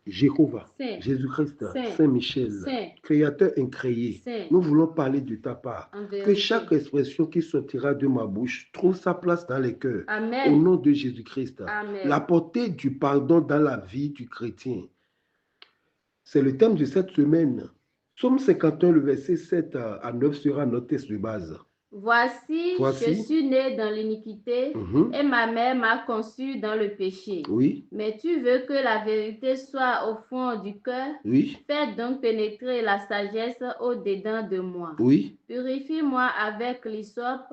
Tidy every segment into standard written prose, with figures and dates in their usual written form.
Jéhovah, Saint, Jésus-Christ, Saint, Saint-Michel, Saint, Créateur incréé, Saint, nous voulons parler de ta part. en Que vérité. chaque expression qui sortira de ma bouche trouve sa place dans les cœurs. Au Amen. nom de Jésus-Christ. Amen. La portée du pardon dans la vie du chrétien. C'est le thème de cette semaine. Psaume 51, le verset 7 à 9 sera notre texte de base. Voici, je suis né dans l'iniquité et ma mère m'a conçu dans le péché. Oui. Mais tu veux que la vérité soit au fond du cœur. Oui. Fais donc pénétrer la sagesse au-dedans de moi. Oui. Purifie-moi avec l'hysope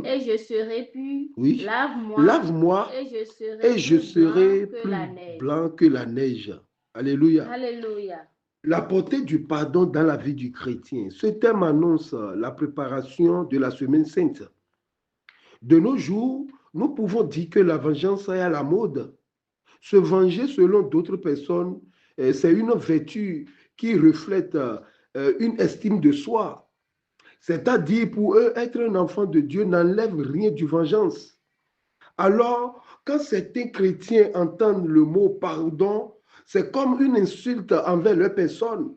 et je serai pur. Oui. Lave-moi et je serai plus blanc que la neige. Alléluia. Alléluia. La portée du pardon dans la vie du chrétien. Ce thème annonce la préparation de la semaine sainte. De nos jours, nous pouvons dire que la vengeance est à la mode. Se venger selon d'autres personnes, c'est une vertu qui reflète une estime de soi. C'est-à-dire, pour eux, être un enfant de Dieu n'enlève rien du vengeance. Alors, quand certains chrétiens entendent le mot pardon, c'est comme une insulte envers leur personne.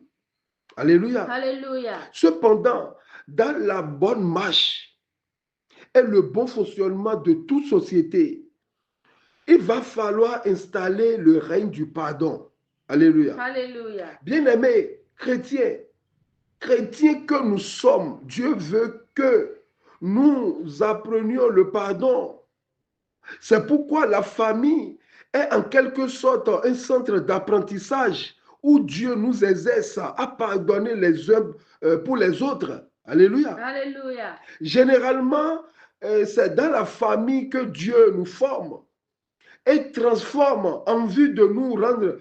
Alléluia. Alléluia. Cependant, dans la bonne marche et le bon fonctionnement de toute société, il va falloir installer le règne du pardon. Alléluia. Alléluia. Bien-aimés chrétiens que nous sommes, Dieu veut que nous apprenions le pardon. C'est pourquoi la famille est en quelque sorte un centre d'apprentissage où Dieu nous exerce à pardonner les uns pour les autres. Alléluia. Alléluia. Généralement, c'est dans la famille que Dieu nous forme et transforme en vue de nous rendre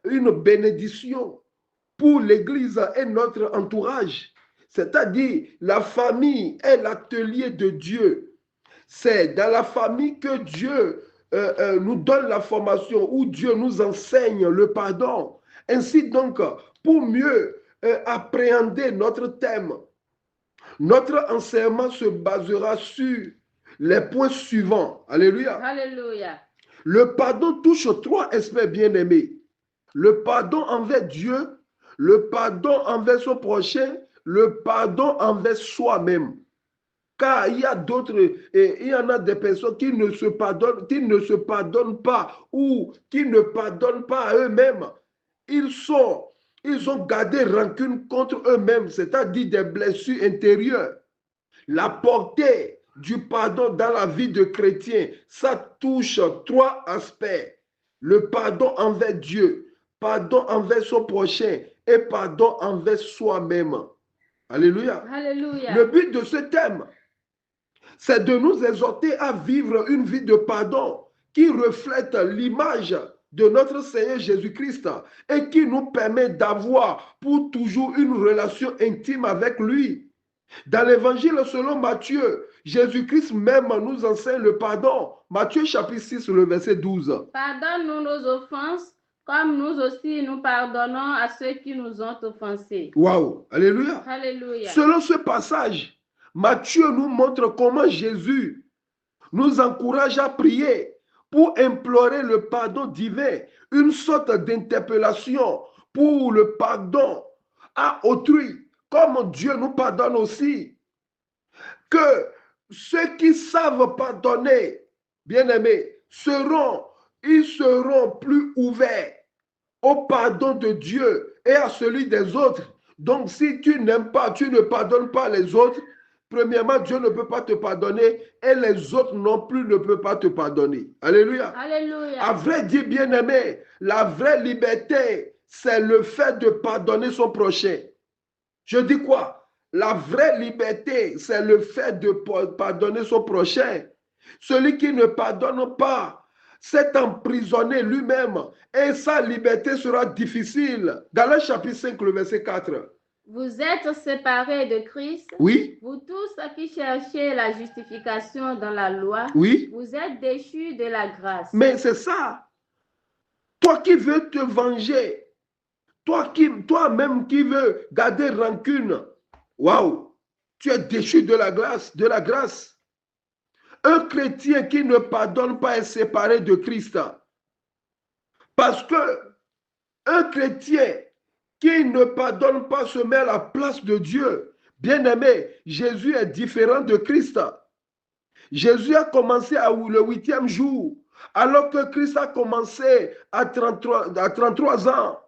une bénédiction pour l'Église et notre entourage. C'est-à-dire, la famille est l'atelier de Dieu. C'est dans la famille que Dieu nous donne la formation, où Dieu nous enseigne le pardon. Ainsi donc, pour mieux appréhender notre thème, notre enseignement se basera sur les points suivants. Alléluia. Alléluia. Le pardon touche trois aspects bien-aimés. Le pardon envers Dieu, le pardon envers son prochain, le pardon envers soi-même. Car il y a d'autres, il y en a des personnes qui ne se pardonnent pas ou qui ne pardonnent pas à eux-mêmes. Ils ont gardé rancune contre eux-mêmes, c'est-à-dire des blessures intérieures. La portée du pardon dans la vie de chrétien, ça touche trois aspects. Le pardon envers Dieu, pardon envers son prochain et pardon envers soi-même. Alléluia. Alléluia. Le but de ce thème, c'est de nous exhorter à vivre une vie de pardon qui reflète l'image de notre Seigneur Jésus-Christ et qui nous permet d'avoir pour toujours une relation intime avec lui. Dans l'évangile selon Matthieu, Jésus-Christ même nous enseigne le pardon. Matthieu chapitre 6, le verset 12. Pardonne-nous nos offenses, comme nous aussi nous pardonnons à ceux qui nous ont offensés. Waouh, alléluia. Alléluia. Selon ce passage, Matthieu nous montre comment Jésus nous encourage à prier pour implorer le pardon divin, une sorte d'interpellation pour le pardon à autrui, comme Dieu nous pardonne aussi. Que ceux qui savent pardonner, bien-aimés, ils seront plus ouverts au pardon de Dieu et à celui des autres. Donc, si tu n'aimes pas, tu ne pardonnes pas les autres, premièrement, Dieu ne peut pas te pardonner et les autres non plus ne peuvent pas te pardonner. Alléluia. Alléluia. À vrai dire, bien-aimé, la vraie liberté, c'est le fait de pardonner son prochain. Je dis quoi? La vraie liberté, c'est le fait de pardonner son prochain. Celui qui ne pardonne pas s'est emprisonné lui-même et sa liberté sera difficile. Galates chapitre 5, le verset 4. Vous êtes séparés de Christ. Oui. Vous tous qui cherchez la justification dans la loi. Oui. Vous êtes déchus de la grâce. Mais c'est ça. Toi qui veux te venger, toi-même qui veux garder rancune, waouh, tu es déchu de la grâce. Un chrétien qui ne pardonne pas est séparé de Christ. Parce que Un chrétien qui ne pardonne pas se met à la place de Dieu. Bien-aimé, Jésus est différent de Christ. Jésus a commencé le 8e jour, alors que Christ a commencé à 33 ans.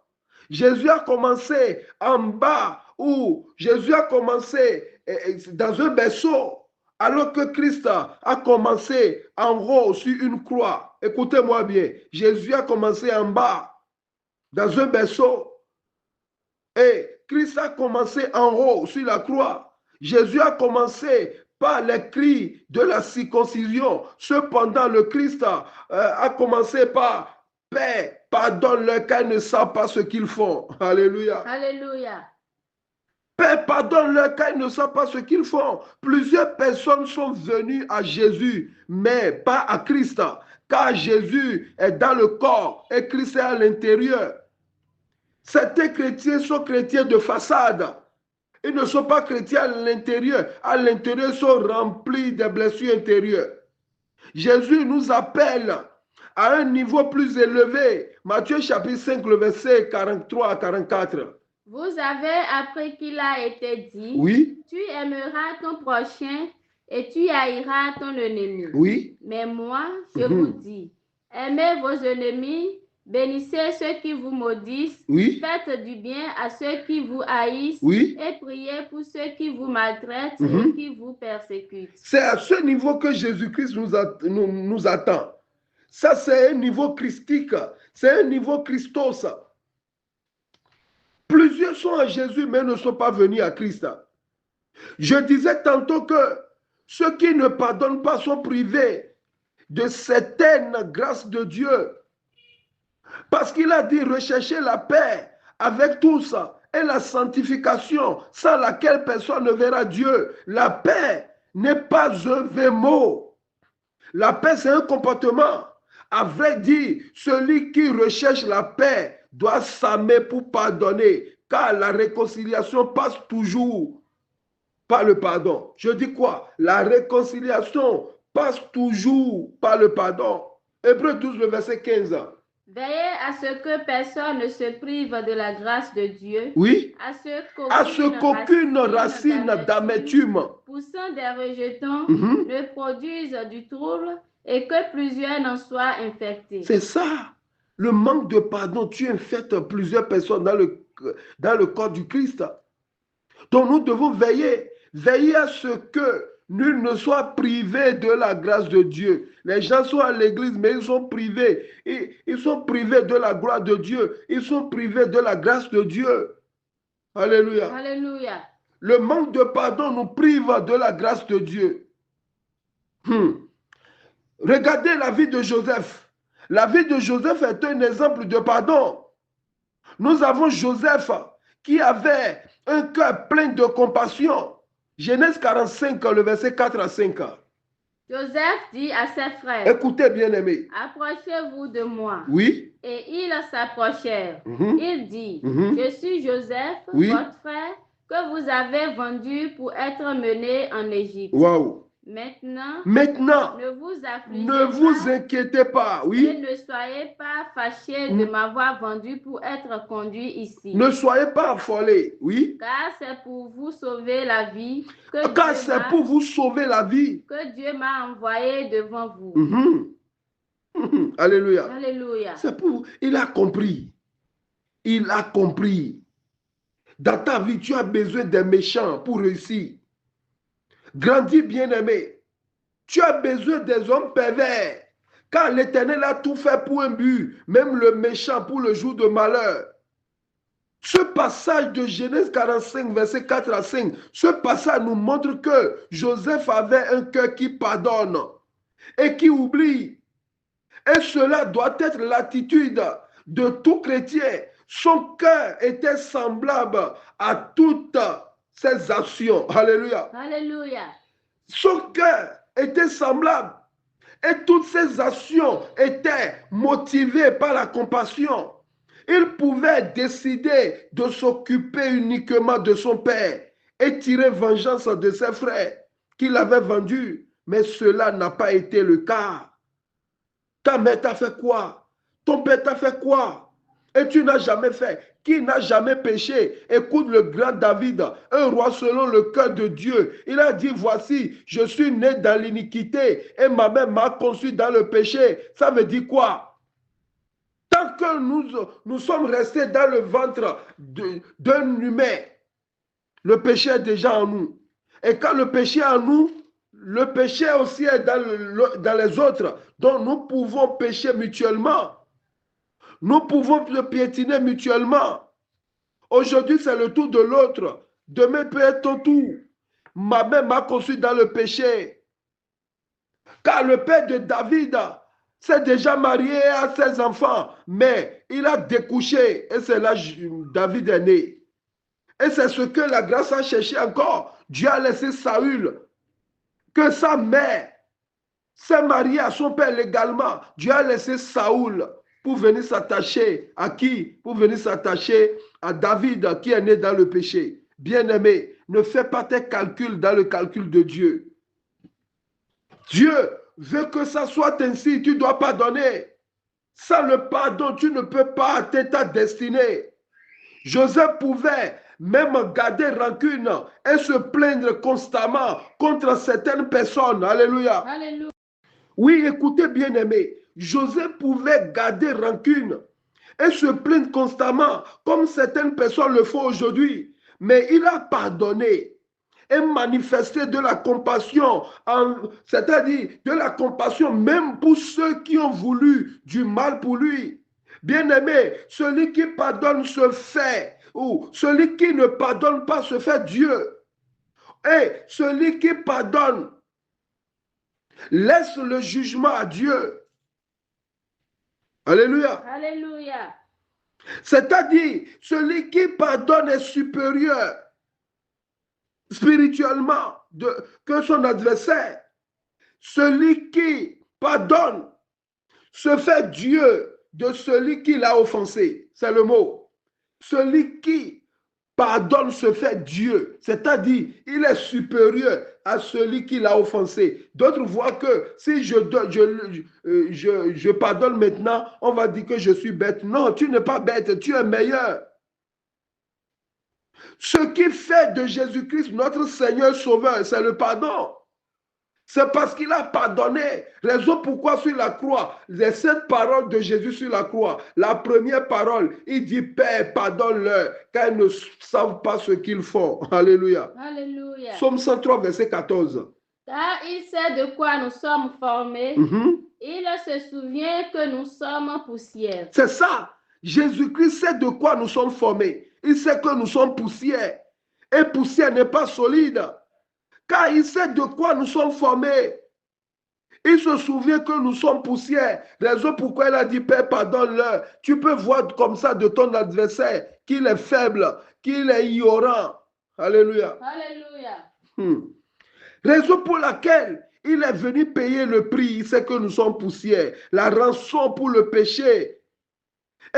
Jésus a commencé en bas, où Jésus a commencé dans un berceau, alors que Christ a commencé en haut sur une croix. Écoutez-moi bien, Jésus a commencé en bas, dans un berceau, et Christ a commencé en haut sur la croix. Jésus a commencé par les cris de la circoncision. Cependant, le Christ a commencé par Père, pardonne-leur car ils ne savent pas ce qu'ils font. Alléluia. Alléluia. Père, pardonne-leur car ils ne savent pas ce qu'ils font. Plusieurs personnes sont venues à Jésus, mais pas à Christ, car Jésus est dans le corps et Christ est à l'intérieur. Certains chrétiens sont chrétiens de façade. Ils ne sont pas chrétiens à l'intérieur. À l'intérieur, ils sont remplis de blessures intérieures. Jésus nous appelle à un niveau plus élevé. Matthieu chapitre 5, le verset 43 à 44. Vous avez appris qu'il a été dit, oui, tu aimeras ton prochain et tu haïras ton ennemi. Oui. Mais moi, je vous dis, aimez vos ennemis, bénissez ceux qui vous maudissent, oui, faites du bien à ceux qui vous haïssent, oui, et priez pour ceux qui vous maltraitent et qui vous persécutent. C'est à ce niveau que Jésus-Christ nous attend. Ça, c'est un niveau christique, c'est un niveau Christos. Plusieurs sont à Jésus, mais ne sont pas venus à Christ. Je disais tantôt que ceux qui ne pardonnent pas sont privés de certaines grâces de Dieu. Parce qu'il a dit, recherchez la paix avec tous et la sanctification, sans laquelle personne ne verra Dieu. La paix n'est pas un vain mot. La paix, c'est un comportement. À vrai dire, celui qui recherche la paix doit s'aimer pour pardonner, car la réconciliation passe toujours par le pardon. Je dis quoi? La réconciliation passe toujours par le pardon. Hébreux 12, le verset 15. Veillez à ce que personne ne se prive de la grâce de Dieu. Oui. À ce qu'aucune racine d'amertume poussant des rejetons ne produise du trouble et que plusieurs n'en soient infectés. C'est ça. Le manque de pardon, tu infectes plusieurs personnes dans le corps du Christ. Donc nous devons veiller à ce que nul ne soit privé de la grâce de Dieu. Les gens sont à l'église, mais ils sont privés. Ils sont privés de la gloire de Dieu. Ils sont privés de la grâce de Dieu. Alléluia. Alléluia. Le manque de pardon nous prive de la grâce de Dieu. Regardez la vie de Joseph. La vie de Joseph est un exemple de pardon. Nous avons Joseph qui avait un cœur plein de compassion. Genèse 45, le verset 4 à 5. Joseph dit à ses frères, écoutez bien aimé, approchez-vous de moi. Oui. Et ils s'approchèrent. Il dit, je suis Joseph, votre frère, que vous avez vendu pour être mené en Égypte. Wow. Maintenant, ne vous inquiétez pas, oui. Et ne soyez pas fâchés de m'avoir vendu pour être conduit ici. Ne soyez pas affolés, oui. Car c'est pour vous sauver la vie que Dieu m'a envoyé devant vous. Alléluia. Alléluia. C'est pour vous. Il a compris. Il a compris. Dans ta vie, tu as besoin des méchants pour réussir. Grandis, bien-aimé. Tu as besoin des hommes pervers. Car l'Éternel a tout fait pour un but, même le méchant pour le jour de malheur. Ce passage de Genèse 45, verset 4 à 5, ce passage nous montre que Joseph avait un cœur qui pardonne et qui oublie. Et cela doit être l'attitude de tout chrétien. Son cœur était semblable à toutes ses actions. Alléluia. Alléluia. Son cœur était semblable. Et toutes ses actions étaient motivées par la compassion. Il pouvait décider de s'occuper uniquement de son père et tirer vengeance de ses frères qui l'avaient vendu. Mais cela n'a pas été le cas. Ta mère t'a fait quoi? Ton père t'a fait quoi? Et tu n'as jamais fait. Qui n'a jamais péché? Écoute le grand David, un roi selon le cœur de Dieu. Il a dit, voici, je suis né dans l'iniquité et ma mère m'a conçu dans le péché. Ça veut dire quoi? Tant que nous sommes restés dans le ventre d'un humain, le péché est déjà en nous. Et quand le péché est en nous, le péché aussi est dans les autres. Donc nous pouvons pécher mutuellement. Nous pouvons le piétiner mutuellement. Aujourd'hui, c'est le tour de l'autre. Demain peut être ton tour. Ma mère m'a conçu dans le péché. Car le père de David s'est déjà marié à ses enfants, mais il a découché. Et c'est là que David est né. Et c'est ce que la grâce a cherché encore. Dieu a laissé Saül, que sa mère s'est mariée à son père légalement. Dieu a laissé Saül pour venir s'attacher à qui? Pour venir s'attacher à David qui est né dans le péché. Bien-aimé, ne fais pas tes calculs dans le calcul de Dieu. Dieu veut que ça soit ainsi. Tu dois pardonner. Sans le pardon, tu ne peux pas atteindre ta destinée. Joseph pouvait même garder rancune et se plaindre constamment contre certaines personnes. Alléluia. Alléluia. Oui, écoutez bien aimé. Joseph pouvait garder rancune et se plaindre constamment comme certaines personnes le font aujourd'hui. Mais il a pardonné et manifesté de la compassion, c'est-à-dire de la compassion même pour ceux qui ont voulu du mal pour lui. Bien-aimé, celui qui pardonne se fait, ou celui qui ne pardonne pas se fait Dieu. Et celui qui pardonne laisse le jugement à Dieu. Alléluia. Alléluia. C'est-à-dire, celui qui pardonne est supérieur spirituellement que son adversaire. Celui qui pardonne se fait Dieu de celui qui l'a offensé. C'est le mot. Celui qui pardonne se fait Dieu. C'est-à-dire, il est supérieur à celui qui l'a offensé. D'autres voient que si je pardonne maintenant, on va dire que je suis bête. Non, tu n'es pas bête, tu es meilleur. Ce qui fait de Jésus-Christ notre Seigneur Sauveur, c'est le pardon. C'est parce qu'il a pardonné. Raison pourquoi sur la croix, les 7 paroles de Jésus sur la croix, la première parole, il dit, Père, pardonne-leur, car ils ne savent pas ce qu'ils font. Alléluia. Alléluia. Psaume 103, verset 14. Car il sait de quoi nous sommes formés. Il se souvient que nous sommes poussière. C'est ça. Jésus-Christ sait de quoi nous sommes formés. Il sait que nous sommes poussière. Et poussière n'est pas solide. Car il sait de quoi nous sommes formés. Il se souvient que nous sommes poussière. Raison pourquoi il a dit, Père, pardonne-leur. Tu peux voir comme ça de ton adversaire qu'il est faible, qu'il est ignorant. Alléluia. Alléluia. Raison pour laquelle il est venu payer le prix. Il sait que nous sommes poussière. La rançon pour le péché.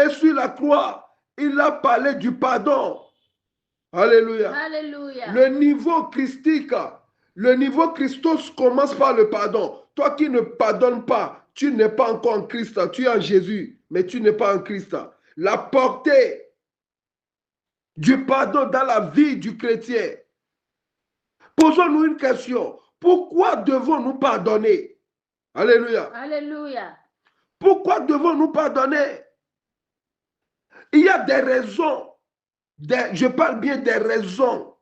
Et sur la croix, il a parlé du pardon. Alléluia. Alléluia. Le niveau christique, le niveau Christos commence par le pardon. Toi qui ne pardonnes pas, tu n'es pas encore en Christ. Tu es en Jésus, mais tu n'es pas en Christ. La portée du pardon dans la vie du chrétien. Posons-nous une question. Pourquoi devons-nous pardonner? Alléluia. Alléluia. Pourquoi devons-nous pardonner? Il y a des raisons. Je parle bien des raisons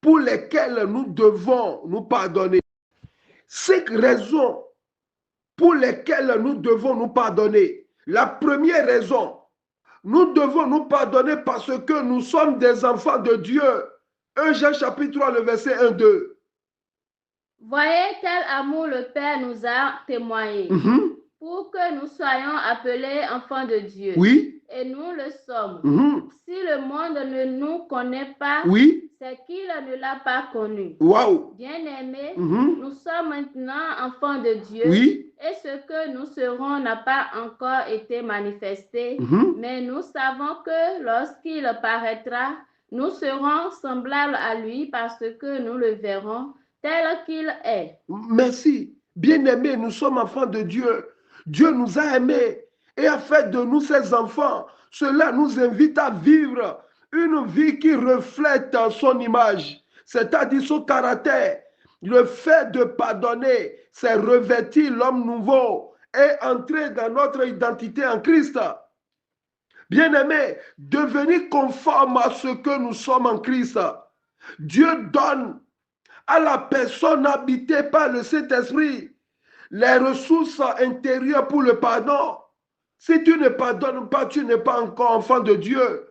pour lesquelles nous devons nous pardonner. 5 raisons pour lesquelles nous devons nous pardonner. La première raison, nous devons nous pardonner parce que nous sommes des enfants de Dieu. 1 Jean chapitre 3, le verset 1-2. Voyez quel amour le Père nous a témoigné pour que nous soyons appelés enfants de Dieu. Oui. Et nous le sommes. Si le monde ne nous connaît pas, c'est qu'il ne l'a pas connu. Wow. Bien-aimés, nous sommes maintenant enfants de Dieu. Et ce que nous serons n'a pas encore été manifesté. Mais nous savons que lorsqu'il paraîtra, nous serons semblables à lui parce que nous le verrons tel qu'il est. Merci. Bien-aimés, nous sommes enfants de Dieu. Dieu nous a aimés et a fait de nous ses enfants. cela nous invite à vivre une vie qui reflète son image, c'est-à-dire son caractère. Le fait de pardonner, c'est revêtir l'homme nouveau et entrer dans notre identité en Christ. Bien-aimé, devenir conforme à ce que nous sommes en Christ. Dieu donne à la personne habitée par le Saint-Esprit les ressources intérieures pour le pardon. Si tu ne pardonnes pas, tu n'es pas encore enfant de Dieu.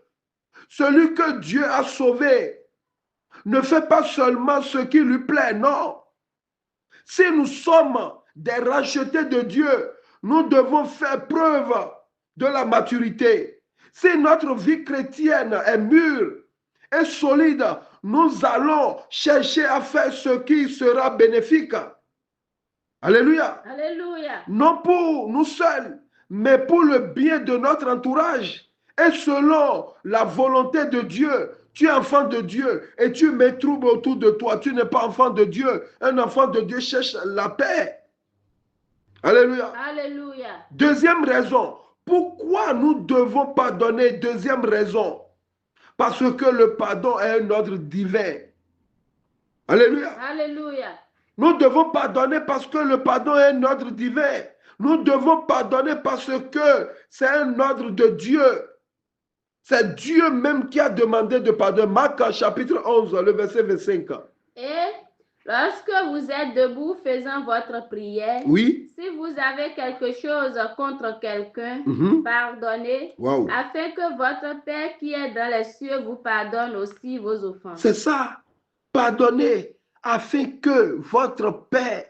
Celui que Dieu a sauvé ne fait pas seulement ce qui lui plaît, non. Si nous sommes des rachetés de Dieu, nous devons faire preuve de la maturité. Si notre vie chrétienne est mûre et solide, nous allons chercher à faire ce qui sera bénéfique. Alléluia. Alléluia. Non pour nous seuls, mais pour le bien de notre entourage. Et selon la volonté de Dieu, tu es enfant de Dieu et tu mets trouble autour de toi. Tu n'es pas enfant de Dieu. Un enfant de Dieu cherche la paix. Alléluia. Alléluia. Deuxième raison. Pourquoi nous devons pardonner? Deuxième raison. Parce que le pardon est un ordre divin. Alléluia. Alléluia. Nous devons pardonner parce que le pardon est un ordre divin. Nous devons pardonner parce que c'est un ordre de Dieu. C'est Dieu même qui a demandé de pardonner. Marc chapitre 11, le verset 25. Et lorsque vous êtes debout faisant votre prière, oui, si vous avez quelque chose contre quelqu'un, pardonnez, afin que votre Père qui est dans les cieux vous pardonne aussi vos offenses. C'est ça. Pardonnez afin que votre Père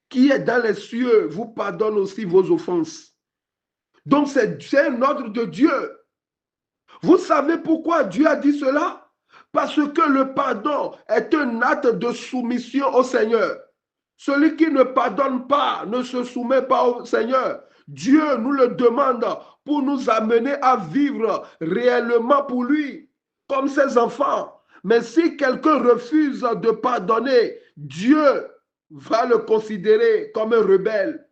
qui est dans les cieux vous pardonne aussi vos offenses. Donc c'est un ordre de Dieu. Vous savez pourquoi Dieu a dit cela? Parce que le pardon est un acte de soumission au Seigneur. Celui qui ne pardonne pas, ne se soumet pas au Seigneur. Dieu nous le demande pour nous amener à vivre réellement pour lui, comme ses enfants. Mais si quelqu'un refuse de pardonner, Dieu va le considérer comme un rebelle.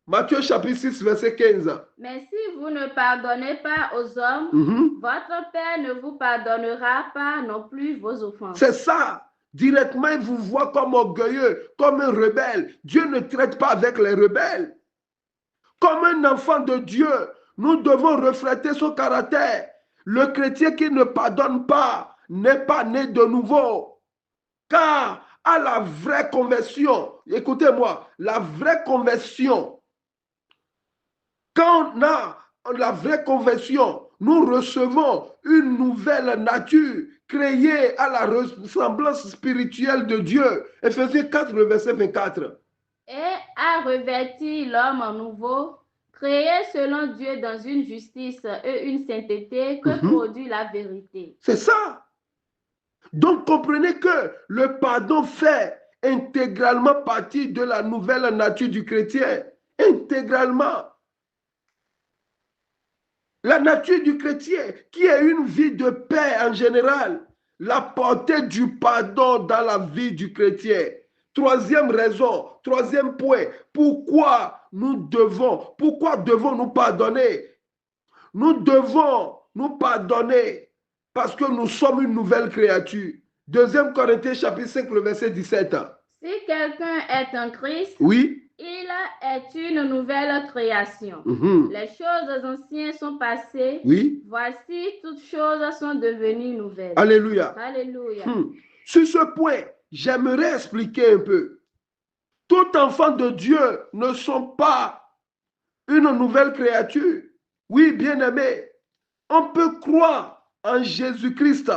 Matthieu chapitre 6, verset 15. Mais si vous ne pardonnez pas aux hommes, votre Père ne vous pardonnera pas non plus vos offenses. C'est ça. Directement, il vous voit comme orgueilleux, comme un rebelle. Dieu ne traite pas avec les rebelles. Comme un enfant de Dieu, nous devons refléter son caractère. Le chrétien qui ne pardonne pas n'est pas né de nouveau. Car à la vraie conversion, écoutez-moi, la vraie conversion, quand on a la vraie conversion, nous recevons une nouvelle nature créée à la ressemblance spirituelle de Dieu. Éphésiens 4, le verset 24. Et a revêti l'homme nouveau, créé selon Dieu dans une justice et une sainteté que produit la vérité. C'est ça. Donc comprenez que le pardon fait intégralement partie de la nouvelle nature du chrétien. Intégralement. La nature du chrétien, qui est une vie de paix en général, la portée du pardon dans la vie du chrétien. Troisième raison, troisième point, pourquoi devons-nous pardonner? Nous devons nous pardonner parce que nous sommes une nouvelle créature. 2 Corinthiens chapitre 5, le verset 17. Si quelqu'un est en Christ, oui, il est une nouvelle création. Les choses anciennes sont passées. Oui. Voici, toutes choses sont devenues nouvelles. Alléluia. Alléluia. Sur ce point, j'aimerais expliquer un peu. Tout enfant de Dieu ne sont pas une nouvelle créature. Oui, bien-aimé, on peut croire en Jésus-Christ.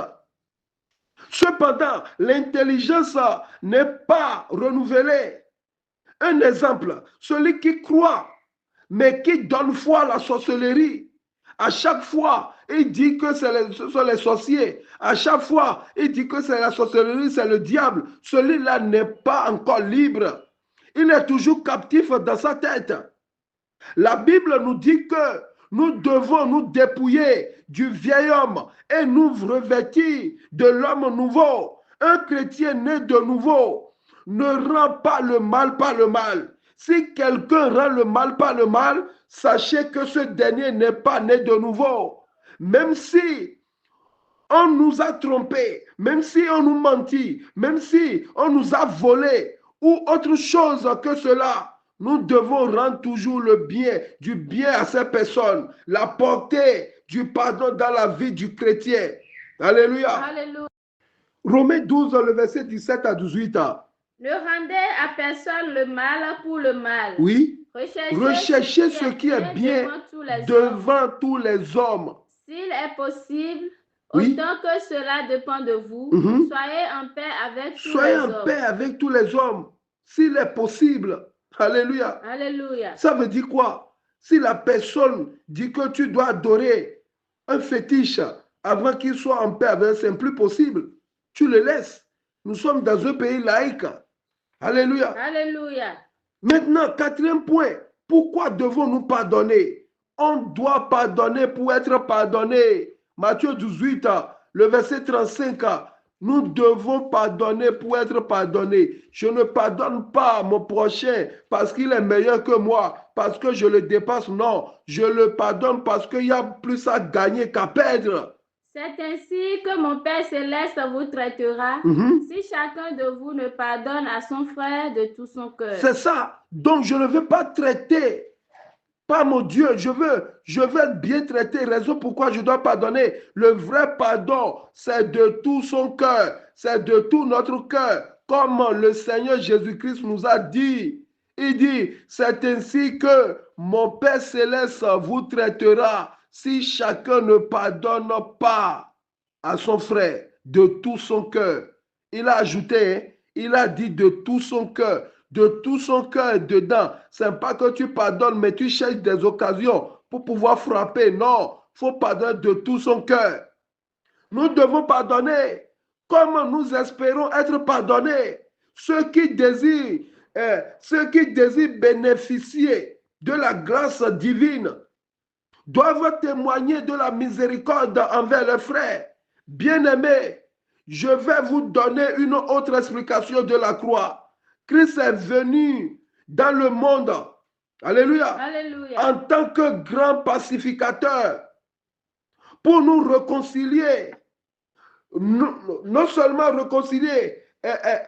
Cependant, l'intelligence n'est pas renouvelée. Un exemple, celui qui croit, mais qui donne foi à la sorcellerie. À chaque fois, il dit que ce sont les sorciers. À chaque fois, il dit que c'est la sorcellerie, c'est le diable. Celui-là n'est pas encore libre. Il est toujours captif dans sa tête. La Bible nous dit que nous devons nous dépouiller du vieil homme et nous revêtir de l'homme nouveau. Un chrétien né de nouveau ne rend pas le mal par le mal. Si quelqu'un rend le mal par le mal, sachez que ce dernier n'est pas né de nouveau. même si on nous a trompés, même si on nous mentit, même si on nous a volé ou autre chose que cela, nous devons rendre toujours le bien, du bien à ces personnes, la portée du pardon dans la vie du chrétien. Alléluia. Alléluia. Romains 12, le verset 17 à 18. Ne rendez à personne le mal pour le mal. Oui. Recherchez ce qui est bien devant tous les hommes. S'il est possible, autant que cela dépend de vous, soyez en paix avec tous les hommes. Soyez en paix avec tous les hommes. S'il est possible. Alléluia. Alléluia. Ça veut dire quoi? Si la personne dit que tu dois adorer un fétiche avant qu'il soit en paix avec, c'est plus possible. Tu le laisses. Nous sommes dans un pays laïque. Alléluia. Alléluia. Maintenant, quatrième point. Pourquoi devons-nous pardonner? On doit pardonner pour être pardonné. Matthieu 18, le verset 35. Nous devons pardonner pour être pardonnés. Je ne pardonne pas mon prochain parce qu'il est meilleur que moi, parce que je le dépasse. Non, je le pardonne parce qu'il y a plus à gagner qu'à perdre. C'est ainsi que mon Père Céleste vous traitera si chacun de vous ne pardonne à son frère de tout son cœur. C'est ça. Donc, je ne veux pas traiter par mon Dieu. Je veux être bien traité. Raison pourquoi je dois pardonner. Le vrai pardon, c'est de tout son cœur. C'est de tout notre cœur. Comme le Seigneur Jésus-Christ nous a dit. Il dit, c'est ainsi que mon Père Céleste vous traitera si chacun ne pardonne pas à son frère de tout son cœur. Il a ajouté, il a dit de tout son cœur. De tout son cœur dedans. Ce n'est pas que tu pardonnes, mais tu cherches des occasions pour pouvoir frapper. Non, il faut pardonner de tout son cœur. Nous devons pardonner comme nous espérons être pardonnés. Ceux qui désirent bénéficier de la grâce divine doivent témoigner de la miséricorde envers leurs frères. Bien-aimés, je vais vous donner une autre explication de la croix. Christ est venu dans le monde, alléluia, Alléluia, en tant que grand pacificateur pour nous réconcilier. Non seulement réconcilier,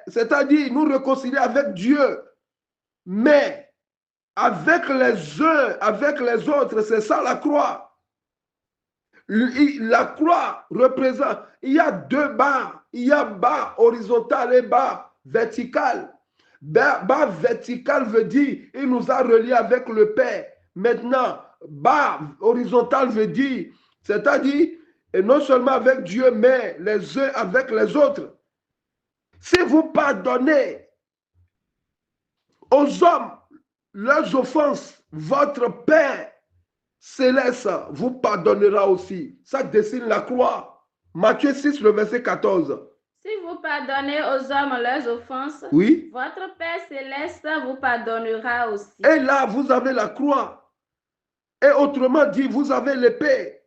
c'est-à-dire nous réconcilier avec Dieu, mais avec les uns, avec les autres. C'est ça la croix. La croix représente, il y a deux barres, il y a barre horizontale et barre verticale. Barre verticale veut dire, il nous a reliés avec le Père. Maintenant, barre horizontale veut dire, c'est-à-dire, et non seulement avec Dieu, mais les uns avec les autres. Si vous pardonnez aux hommes leurs offenses, votre Père Céleste vous pardonnera aussi. Ça dessine la croix. Matthieu 6, le verset 14. Si vous pardonnez aux hommes leurs offenses, oui, votre Père Céleste vous pardonnera aussi. Et là, vous avez la croix. Et autrement dit, vous avez l'épée.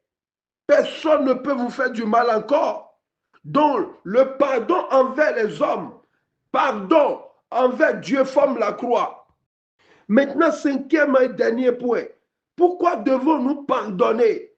Personne ne peut vous faire du mal encore. Donc, le pardon envers les hommes, pardon envers Dieu forme la croix. Maintenant, cinquième et dernier point. Pourquoi devons-nous pardonner?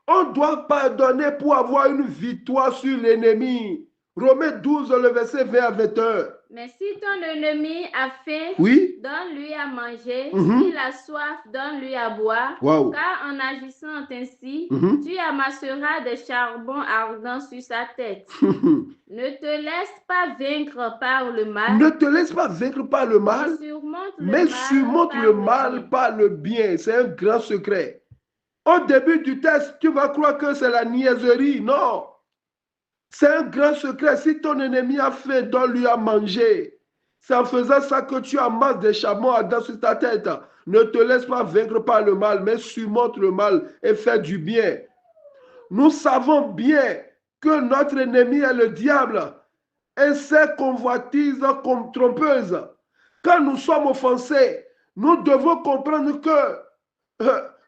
On doit pardonner pour avoir une victoire sur l'ennemi. Romains 12, le verset 20 à 21. Mais si ton ennemi a faim, oui, donne-lui à manger. S'il a soif, donne-lui à boire. Wow. Car en agissant ainsi, tu amasseras des charbons ardents sur sa tête. Ne te laisse pas vaincre par le mal. Ne te laisse pas vaincre par le mal, mais surmonte le mal par le bien. C'est un grand secret. Au début du texte, tu vas croire que c'est la niaiserie. Non. C'est un grand secret. Si ton ennemi a faim, donne-lui à manger. C'est en faisant ça que tu amasses des charbons ardents sur ta tête. Ne te laisse pas vaincre par le mal, mais surmonte le mal et fais du bien. Nous savons bien que notre ennemi est le diable et ses convoitises trompeuses. Quand nous sommes offensés, nous devons comprendre que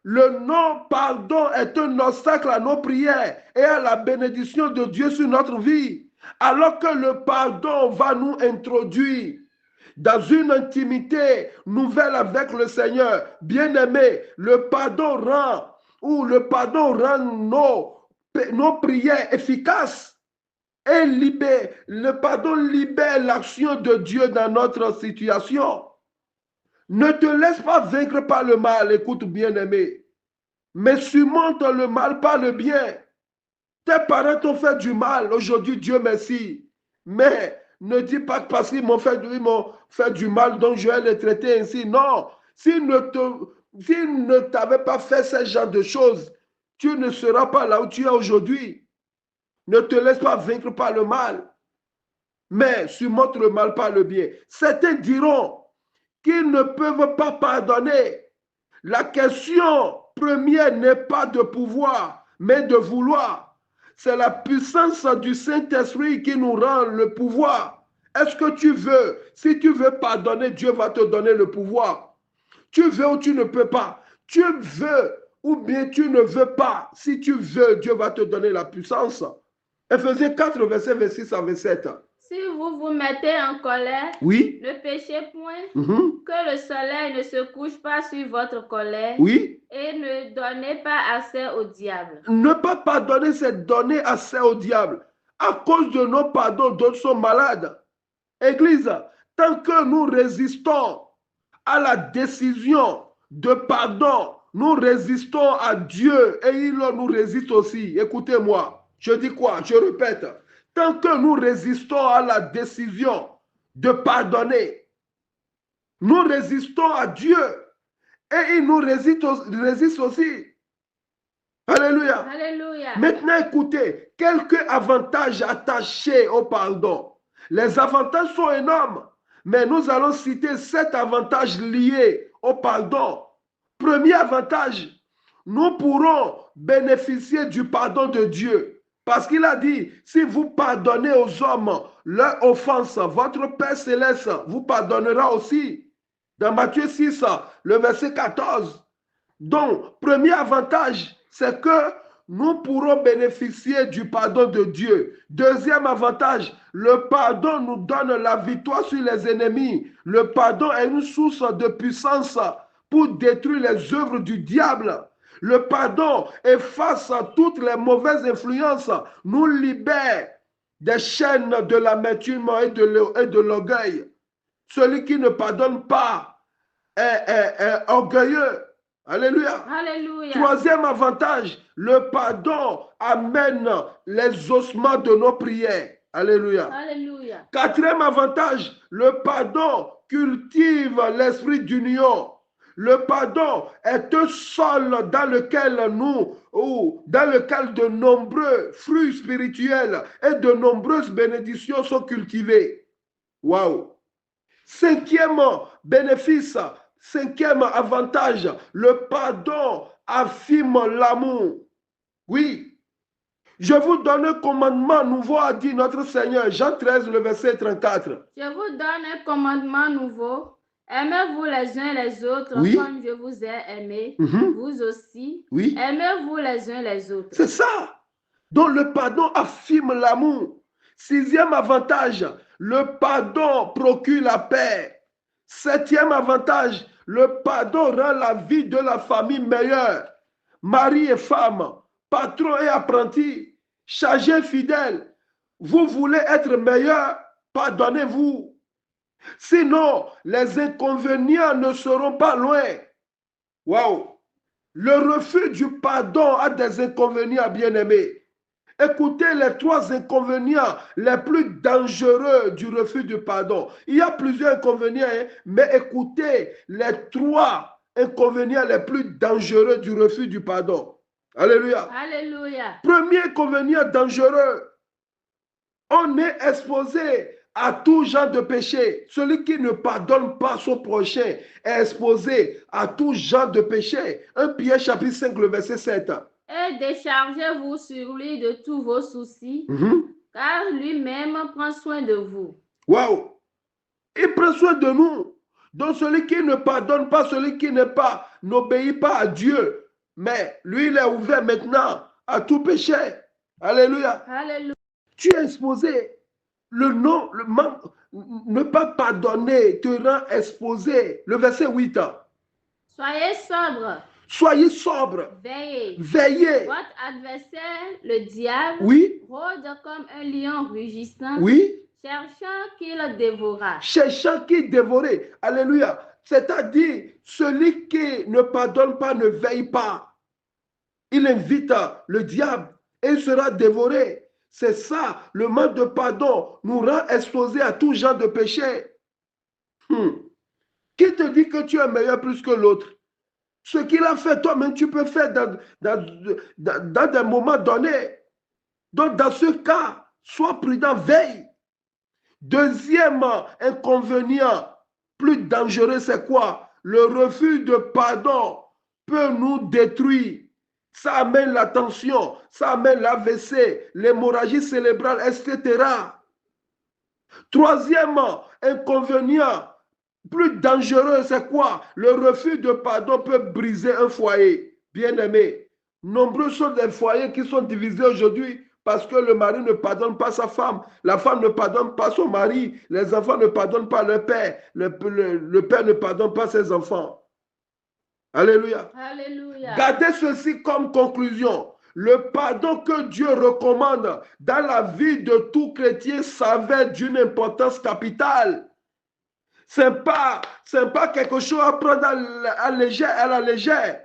le non-pardon est un obstacle à nos prières et à la bénédiction de Dieu sur notre vie. Alors que le pardon va nous introduire dans une intimité nouvelle avec le Seigneur. Bien-aimé, le pardon rend nos prières efficaces. Et le pardon libère l'action de Dieu dans notre situation. Ne te laisse pas vaincre par le mal, écoute bien-aimé. Mais surmonte le mal par le bien. Tes parents t'ont fait du mal. Aujourd'hui, Dieu merci. Mais ne dis pas que parce qu'ils m'ont fait du mal, donc je vais les traiter ainsi. Non. S'ils ne t'avaient pas fait ce genre de choses, tu ne seras pas là où tu es aujourd'hui. Ne te laisse pas vaincre par le mal, mais surmonte le mal par le bien. Certains diront qu'ils ne peuvent pas pardonner. La question première n'est pas de pouvoir, mais de vouloir. C'est la puissance du Saint-Esprit qui nous rend le pouvoir. Est-ce que tu veux? Si tu veux pardonner, Dieu va te donner le pouvoir. Tu veux ou tu ne peux pas. Tu veux ou bien tu ne veux pas. Si tu veux, Dieu va te donner la puissance. Éphésiens 4, verset 26 à 27. Si vous vous mettez en colère, oui, ne péchez point, que le soleil ne se couche pas sur votre colère, oui, et ne donnez pas accès au diable. Ne pas pardonner, c'est donner accès au diable. À cause de nos pardons, d'autres sont malades. Église, tant que nous résistons à la décision de pardon, nous résistons à Dieu et il nous résiste aussi. Écoutez-moi, je dis quoi? Je répète. Tant que nous résistons à la décision de pardonner, nous résistons à Dieu et il nous résiste aussi. Alléluia. Alléluia. Maintenant, écoutez, quelques avantages attachés au pardon. Les avantages sont énormes, mais nous allons citer 7 avantages liés au pardon. Premier avantage, nous pourrons bénéficier du pardon de Dieu. Parce qu'il a dit, si vous pardonnez aux hommes leur offense, votre Père Céleste vous pardonnera aussi. Dans Matthieu 6, le verset 14. Donc, premier avantage, c'est que nous pourrons bénéficier du pardon de Dieu. Deuxième avantage, le pardon nous donne la victoire sur les ennemis. Le pardon est une source de puissance pour détruire les œuvres du diable. Le pardon efface toutes les mauvaises influences, nous libère des chaînes de l'amertume et de l'orgueil. Celui qui ne pardonne pas est orgueilleux. Alléluia. Alléluia. Troisième avantage, le pardon amène les ossements de nos prières. Alléluia. Alléluia. Quatrième avantage, le pardon cultive l'esprit d'union. Le pardon est un sol dans lequel de nombreux fruits spirituels et de nombreuses bénédictions sont cultivées. Waouh! Cinquième bénéfice, cinquième avantage, le pardon affirme l'amour. Oui. Je vous donne un commandement nouveau, a dit notre Seigneur. Jean 13, le verset 34. Je vous donne un commandement nouveau. Aimez-vous les uns les autres comme je vous ai aimé. Vous aussi. Aimez-vous les uns les autres. C'est ça. Donc le pardon affirme l'amour. Sixième avantage, le pardon procure la paix. Septième avantage, le pardon rend la vie de la famille meilleure. Mari et femme, patron et apprenti, chargé fidèle. Vous voulez être meilleur, pardonnez-vous. Sinon, les inconvénients ne seront pas loin. Waouh! Le refus du pardon a des inconvénients, bien-aimés. Écoutez les 3 inconvénients les plus dangereux du refus du pardon. Il y a plusieurs inconvénients, mais écoutez les 3 inconvénients les plus dangereux du refus du pardon. Alléluia. Alléluia. Premier inconvénient dangereux, on est exposé à tout genre de péché. Celui qui ne pardonne pas son prochain est exposé à tout genre de péché. 1 Pierre chapitre 5, le verset 7. Et déchargez-vous sur lui de tous vos soucis, car lui-même prend soin de vous. Waouh! Il prend soin de nous. Donc celui qui ne pardonne pas, celui qui n'obéit pas à Dieu, mais lui, il est ouvert maintenant à tout péché. Alléluia. Alléluia. Tu es exposé. Ne pas pardonner te rend exposé. Le verset 8. Soyez sobre Soyez sobre. Veillez. Votre adversaire, le diable, rôde comme un lion rugissant. Cherchant qu'il dévora. Cherchant qu'il dévorait. Alléluia. C'est-à-dire, celui qui ne pardonne pas ne veille pas. Il invite le diable et il sera dévoré. C'est ça, le manque de pardon nous rend exposés à tout genre de péché. Qui te dit que tu es meilleur plus que l'autre? Ce qu'il a fait toi-même, tu peux faire dans des moments donnés. Donc, dans ce cas, sois prudent, veille. Deuxième inconvénient, plus dangereux, c'est quoi? Le refus de pardon peut nous détruire. Ça amène la tension, ça amène l'AVC, l'hémorragie cérébrale, etc. Troisième inconvénient, plus dangereux, c'est quoi? Le refus de pardon peut briser un foyer. Bien-aimé, nombreux sont les foyers qui sont divisés aujourd'hui parce que le mari ne pardonne pas sa femme, la femme ne pardonne pas son mari, les enfants ne pardonnent pas leur père, le père ne pardonne pas ses enfants. Alléluia. Alléluia. Gardez ceci comme conclusion. Le pardon que Dieu recommande dans la vie de tout chrétien s'avère d'une importance capitale. Ce n'est pas quelque chose à prendre à la légère.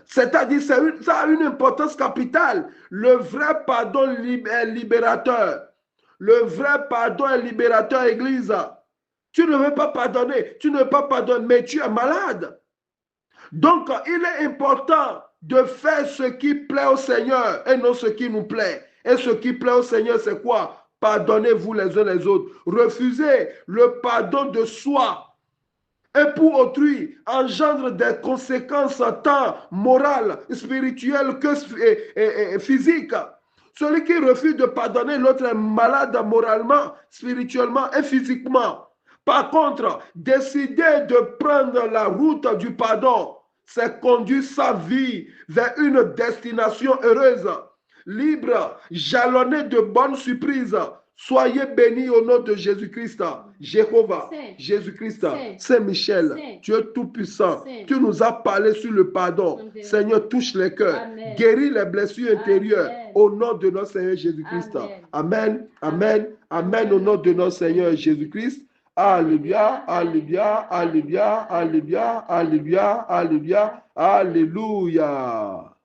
C'est-à-dire, ça a une importance capitale. Le vrai pardon est libérateur. Le vrai pardon est libérateur, Église. Tu ne veux pas pardonner, tu ne veux pas pardonner, mais tu es malade. Donc, il est important de faire ce qui plaît au Seigneur et non ce qui nous plaît. Et ce qui plaît au Seigneur, c'est quoi? Pardonnez-vous les uns les autres. Refusez le pardon de soi et pour autrui engendre des conséquences tant morales, spirituelles que physiques. Celui qui refuse de pardonner l'autre est malade moralement, spirituellement et physiquement. Par contre, décider de prendre la route du pardon, c'est conduire sa vie vers une destination heureuse, libre, jalonnée de bonnes surprises. Soyez bénis au nom de Jésus-Christ, Jéhovah, Jésus-Christ, Saint-Michel, Dieu Tout-Puissant. Tu nous as parlé sur le pardon. Seigneur, touche les cœurs, guéris les blessures intérieures au nom de notre Seigneur Jésus-Christ. Amen, amen, amen au nom de notre Seigneur Jésus-Christ. Alléluia, alléluia, alléluia, alléluia, alléluia, alléluia, alléluia.